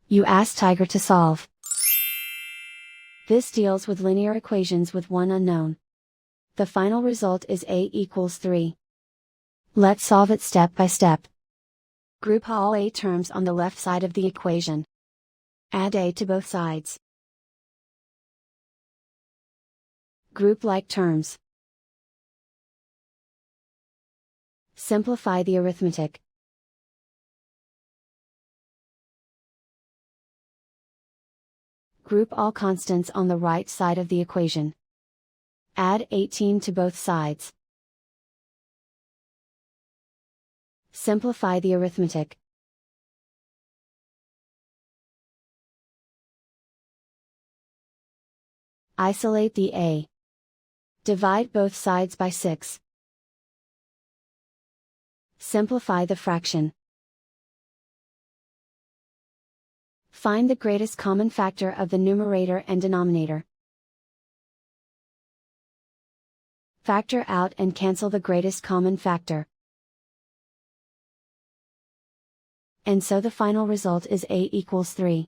You ask Tiger to solve. This deals with linear equations with one unknown. The final result is a equals 3. Let's solve it step by step. Group all a terms on the left side of the equation. Add a to both sides. Group like terms. Simplify the arithmetic. Group all constants on the right side of the equation. Add 18 to both sides. Simplify the arithmetic. Isolate the a. Divide both sides by 6. Simplify the fraction. Find the greatest common factor of the numerator and denominator. Factor out and cancel the greatest common factor. And so the final result is a equals 3.